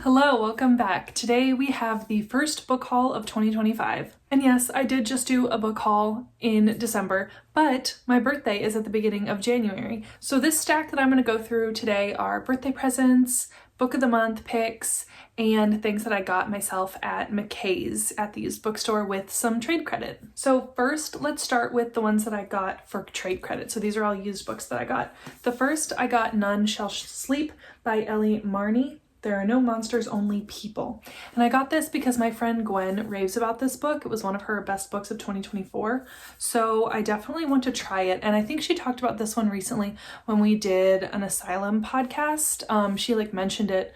Hello, welcome back. Today we have the first book haul of 2025. And yes, I did just do a book haul in December, but my birthday is at the beginning of January. So this stack that I'm going to go through today are birthday presents, book of the month picks, and things that I got myself at McKay's at the used bookstore with some trade credit. So first, let's start with the ones that I got for trade credit. So these are all used books that I got. The first I got None Shall Sleep by Ellie Marney. There Are No Monsters, Only People. And I got this because my friend Gwen raves about this book. It was one of her best books of 2024. So I definitely want to try it. And I think she talked about this one recently when we did an Asylum podcast. She mentioned it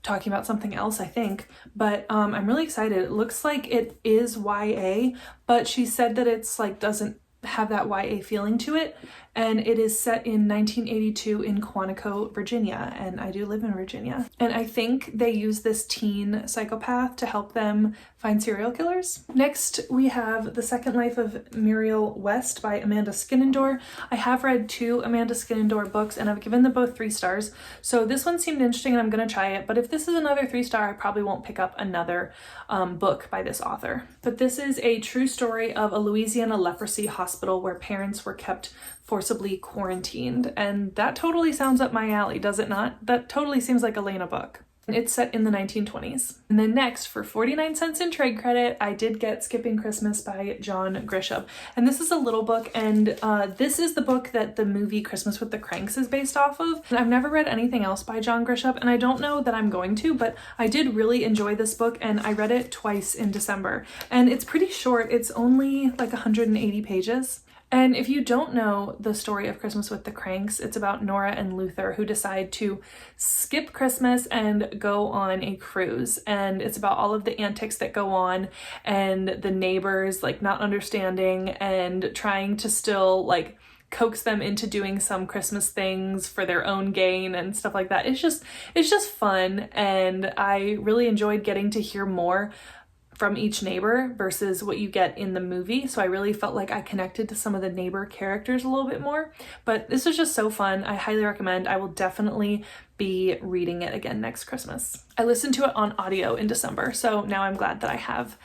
talking about something else, I think. But I'm really excited. It looks like it is YA, but she said that it's doesn't have that YA feeling to it, and it is set in 1982 in Quantico, Virginia, and I do live in Virginia. And I think they use this teen psychopath to help them find serial killers. Next, we have The Second Life of Muriel West by Amanda Skinendor. I have read two Amanda Skinendor books, and I've given them both 3 stars, so this one seemed interesting and I'm gonna try it, but if this is another 3-star, I probably won't pick up another book by this author. But this is a true story of a Louisiana leprosy hospital where parents were kept forcibly quarantined, and that totally sounds up my alley, does it not? That totally seems like a Lena book. It's set in the 1920s. And then next, for 49 cents in trade credit, I did get Skipping Christmas by John Grisham. And this is a little book, and this is the book that the movie Christmas with the Cranks is based off of. And I've never read anything else by John Grisham, and I don't know that I'm going to, but I did really enjoy this book, and I read it twice in December. And it's pretty short. It's only 180 pages. And if you don't know the story of Christmas with the Cranks, it's about Nora and Luther who decide to skip Christmas and go on a cruise. And it's about all of the antics that go on and the neighbors not understanding and trying to still coax them into doing some Christmas things for their own gain and stuff like that. It's just fun, and I really enjoyed getting to hear more from each neighbor versus what you get in the movie. So I really felt like I connected to some of the neighbor characters a little bit more. But this was just so fun. I highly recommend. I will definitely be reading it again next Christmas. I listened to it on audio in December, so now I'm glad that I have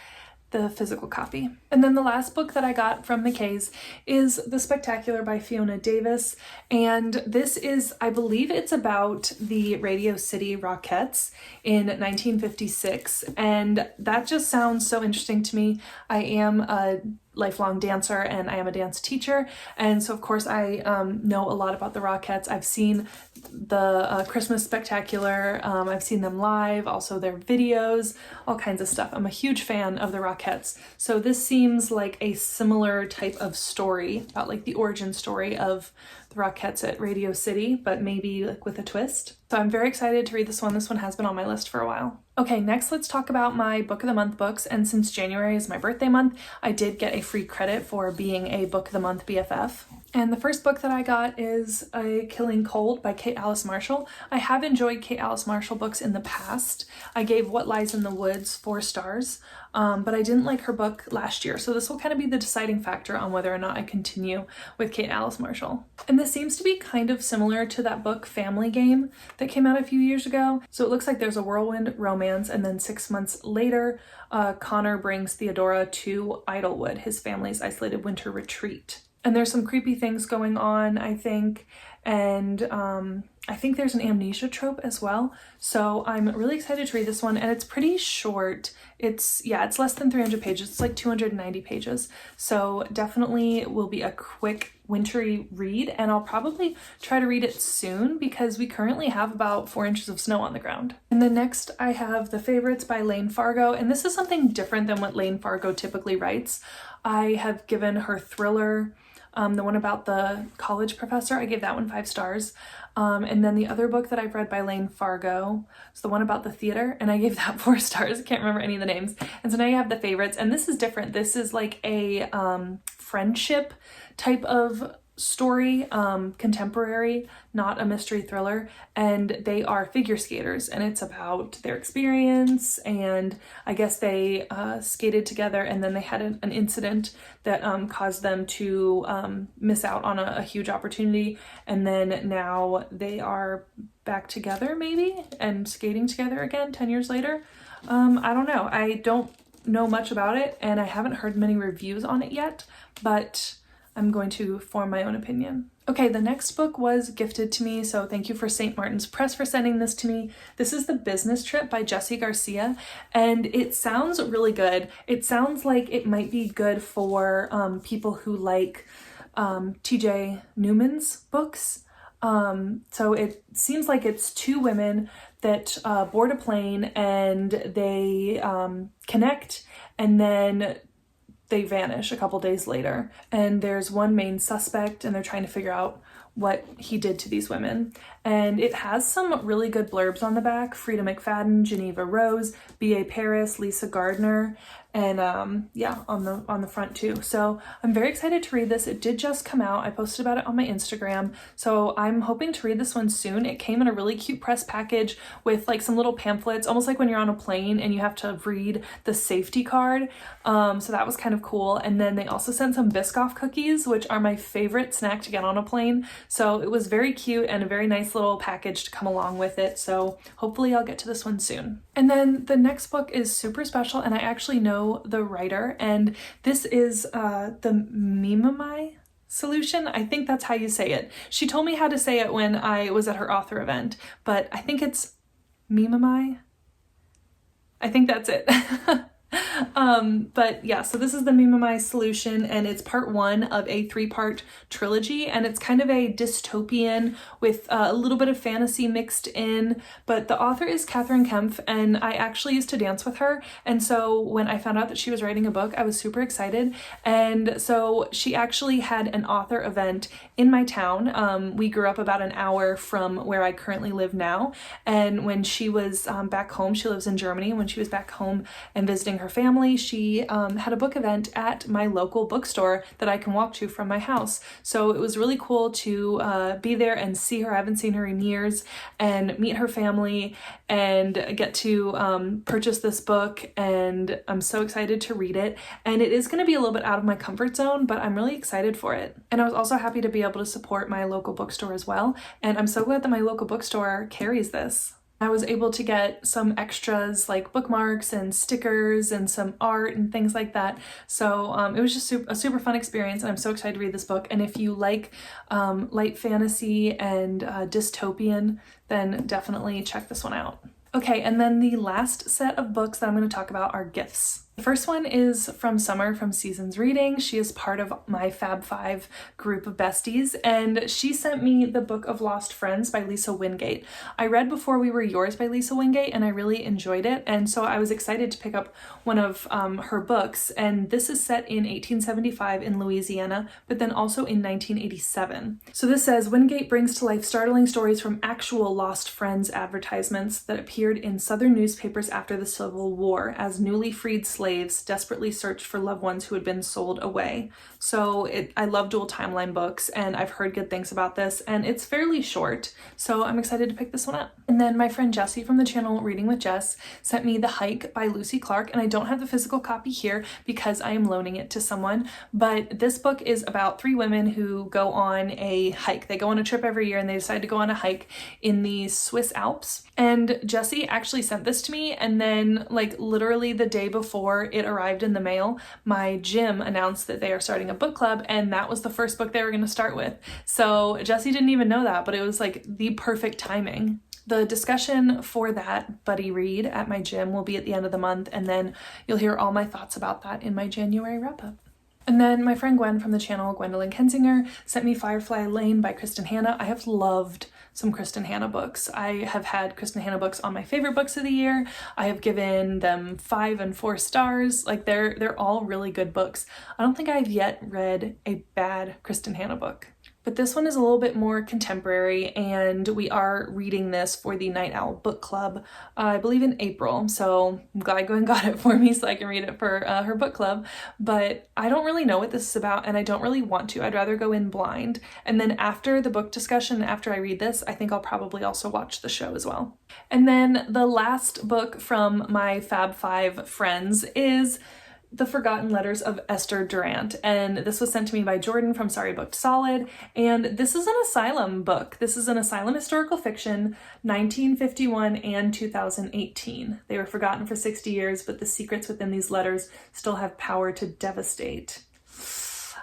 the physical copy. And then the last book that I got from McKay's is The Spectacular by Fiona Davis. And this is, I believe it's about the Radio City Rockettes in 1956. And that just sounds so interesting to me. I am a lifelong dancer and I am a dance teacher, and so of course I know a lot about the Rockettes. I've seen the Christmas Spectacular, I've seen them live, also their videos, all kinds of stuff. I'm a huge fan of the Rockettes, so this seems like a similar type of story about the origin story of the Rockettes at Radio City, but maybe with a twist. So I'm very excited to read this one. This one has been on my list for a while. Okay, next let's talk about my Book of the Month books, and since January is my birthday month, I did get a free credit for being a Book of the Month BFF. And the first book that I got is A Killing Cold by Kate Alice Marshall. I have enjoyed Kate Alice Marshall books in the past. I gave What Lies in the Woods 4 stars, but I didn't like her book last year, so this will kind of be the deciding factor on whether or not I continue with Kate Alice Marshall. And this seems to be kind of similar to that book Family Game that came out a few years ago. So it looks like there's a whirlwind romance, and then 6 months later, Connor brings Theodora to Idlewood, his family's isolated winter retreat. And there's some creepy things going on, I think, and I think there's an amnesia trope as well. So I'm really excited to read this one, and it's pretty short. It's less than 300 pages. It's 290 pages. So definitely will be a quick wintry read, and I'll probably try to read it soon because we currently have about 4 inches of snow on the ground. And then next I have The Favorites by Lane Fargo, and this is something different than what Lane Fargo typically writes. I have given her thriller, the one about the college professor, I gave that one 5 stars. And then the other book that I've read by Lane Fargo is the one about the theater, and I gave that 4 stars. I can't remember any of the names. And so now you have The Favorites, and this is different. This is a friendship type of story, contemporary, not a mystery thriller, and they are figure skaters, and it's about their experience, and I guess they skated together, and then they had an incident that caused them to miss out on a huge opportunity, and then now they are back together maybe, and skating together again 10 years later. I don't know. I don't know much about it, and I haven't heard many reviews on it yet, but I'm going to form my own opinion. Okay, the next book was gifted to me, so thank you for St. Martin's Press for sending this to me. This is The Business Trip by Jessie Garcia, and it sounds really good. It sounds like it might be good for people who like TJ Newman's books. So it seems like it's two women that board a plane, and they connect, and then they vanish a couple days later, and there's one main suspect, and they're trying to figure out what he did to these women. And it has some really good blurbs on the back: Frida McFadden, Geneva Rose, B.A. Paris, Lisa Gardner, and yeah, on the front too. So I'm very excited to read this. It did just come out. I posted about it on my Instagram, so I'm hoping to read this one soon. It came in a really cute press package with like some little pamphlets, almost like when you're on a plane and you have to read the safety card. So that was kind of cool. And then they also sent some Biscoff cookies, which are my favorite snack to get on a plane. So it was very cute and a very nice little package to come along with it. So hopefully I'll get to this one soon. And then the next book is super special, and I actually know the writer, and this is the Mimamai solution. I think that's how you say it. She told me how to say it when I was at her author event, but I think it's Mimamai. I think that's it. But yeah, so this is the Mimamai solution, and it's part one of a 3-part trilogy, and it's kind of a dystopian with a little bit of fantasy mixed in, but the author is Catherine Kempf, and I actually used to dance with her, and so when I found out that she was writing a book, I was super excited. And so she actually had an author event in my town. We grew up about an hour from where I currently live now, and when she was back home, she lives in Germany, when she was back home and visiting her family, she had a book event at my local bookstore that I can walk to from my house. So it was really cool to be there and see her. I haven't seen her in years, and meet her family and get to purchase this book, and I'm so excited to read it. And it is going to be a little bit out of my comfort zone, but I'm really excited for it. And I was also happy to be able to support my local bookstore as well, and I'm so glad that my local bookstore carries this. I was able to get some extras like bookmarks and stickers and some art and things like that. So it was just a super fun experience, and I'm so excited to read this book. And if you like light fantasy and dystopian, then definitely check this one out. Okay, and then the last set of books that I'm going to talk about are gifts. The first one is from Summer from Seasons Reading. She is part of my Fab Five group of besties, and she sent me the Book of Lost Friends by Lisa Wingate. I read Before We Were Yours by Lisa Wingate, and I really enjoyed it, and so I was excited to pick up one of her books. And this is set in 1875 in Louisiana, but then also in 1987. So this says, Wingate brings to life startling stories from actual Lost Friends advertisements that appeared in Southern newspapers after the Civil War as newly freed slaves desperately searched for loved ones who had been sold away. So I love dual timeline books, and I've heard good things about this, and it's fairly short, so I'm excited to pick this one up. And then my friend Jessie from the channel Reading with Jess sent me The Hike by Lucy Clark, and I don't have the physical copy here because I am loaning it to someone, but this book is about 3 women who go on a hike. They go on a trip every year, and they decide to go on a hike in the Swiss Alps. And Jessie actually sent this to me, and then like literally the day before it arrived in the mail, my gym announced that they are starting a book club, and that was the first book they were going to start with. So Jessie didn't even know that, but it was like the perfect timing. The discussion for that buddy read at my gym will be at the end of the month, and then you'll hear all my thoughts about that in my January wrap-up. And then my friend Gwen from the channel Gwendolyn Kensinger sent me Firefly Lane by Kristen Hanna. I have loved some Kristen Hanna books. I have had Kristen Hanna books on my favorite books of the year. I have given them 5 and 4 stars. Like they're all really good books. I don't think I've yet read a bad Kristen Hanna book. But this one is a little bit more contemporary, and we are reading this for the Night Owl Book Club, I believe in April. So I'm glad Gwen got it for me so I can read it for her book club. But I don't really know what this is about, and I don't really want to. I'd rather go in blind. And then after the book discussion, after I read this, I think I'll probably also watch the show as well. And then the last book from my Fab Five friends is The Forgotten Letters of Esther Durant, and this was sent to me by Jordan from Sorry Booked Solid, and this is an asylum book. This is an asylum historical fiction, 1951 and 2018. They were forgotten for 60 years, but the secrets within these letters still have power to devastate.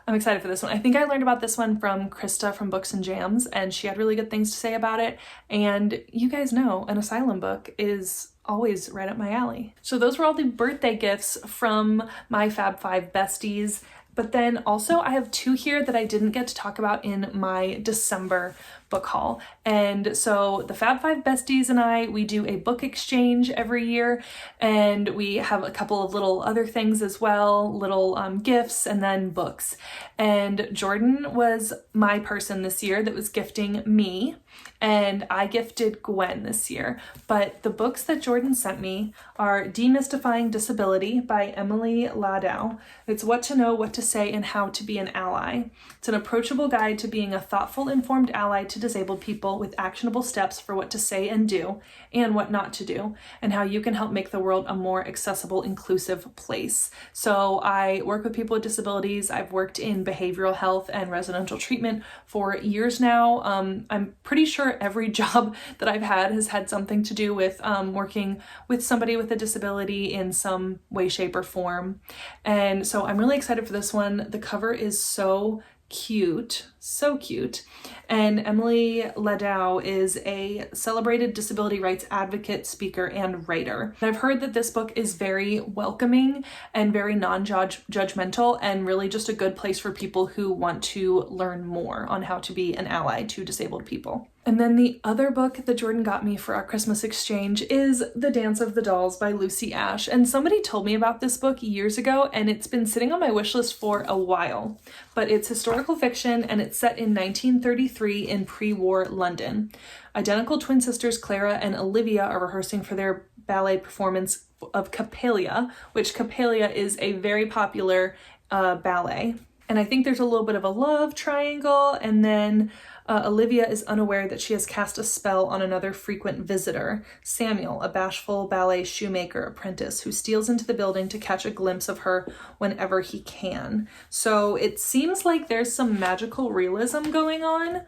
I'm excited for this one. I think I learned about this one from Krista from Books and Jams, and she had really good things to say about it. And you guys know an asylum book is always right up my alley. So those were all the birthday gifts from my Fab Five besties. But then also I have two here that I didn't get to talk about in my December book haul. And so the Fab Five besties and I, we do a book exchange every year, and we have a couple of little other things as well, little gifts and then books. And Jordan was my person this year that was gifting me, and I gifted Gwen this year. But the books that Jordan sent me are Demystifying Disability by Emily Ladau. It's What to Know, What to Say, and How to Be an Ally. It's an approachable guide to being a thoughtful, informed ally to disabled people with actionable steps for what to say and do, and what not to do, and how you can help make the world a more accessible, inclusive place. So I work with people with disabilities. I've worked in behavioral health and residential treatment for years now. I'm pretty sure every job that I've had has had something to do with working with somebody with a disability in some way, shape, or form. And so I'm really excited for this one. The cover is so cute, so cute. And Emily Ladau is a celebrated disability rights advocate, speaker, and writer. And I've heard that this book is very welcoming and very non-judgmental, and really just a good place for people who want to learn more on how to be an ally to disabled people. And then the other book that Jordan got me for our Christmas exchange is The Dance of the Dolls by Lucy Ash. And somebody told me about this book years ago, and it's been sitting on my wish list for a while. But it's historical fiction, and it's set in 1933 in pre-war London. Identical twin sisters Clara and Olivia are rehearsing for their ballet performance of Coppelia, which Coppelia is a very popular ballet. And I think there's a little bit of a love triangle, and then Olivia is unaware that she has cast a spell on another frequent visitor, Samuel, a bashful ballet shoemaker apprentice who steals into the building to catch a glimpse of her whenever he can. So it seems like there's some magical realism going on.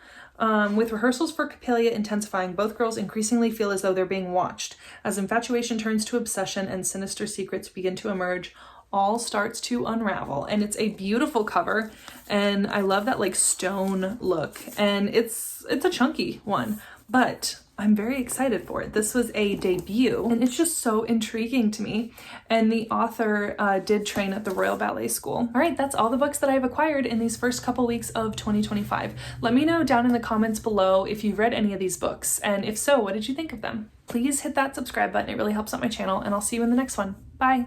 With rehearsals for Coppelia intensifying, both girls increasingly feel as though they're being watched. As infatuation turns to obsession and sinister secrets begin to emerge, all starts to unravel. And it's a beautiful cover, and I love that like stone look, and it's a chunky one, but I'm very excited for it. This was a debut, and it's just so intriguing to me. And the author did train at the Royal Ballet School. All right, that's all the books that I've acquired in these first couple weeks of 2025. Let me know down in the comments below if you've read any of these books, and if so, what did you think of them? Please hit that subscribe button. It really helps out my channel, and I'll see you in the next one. Bye.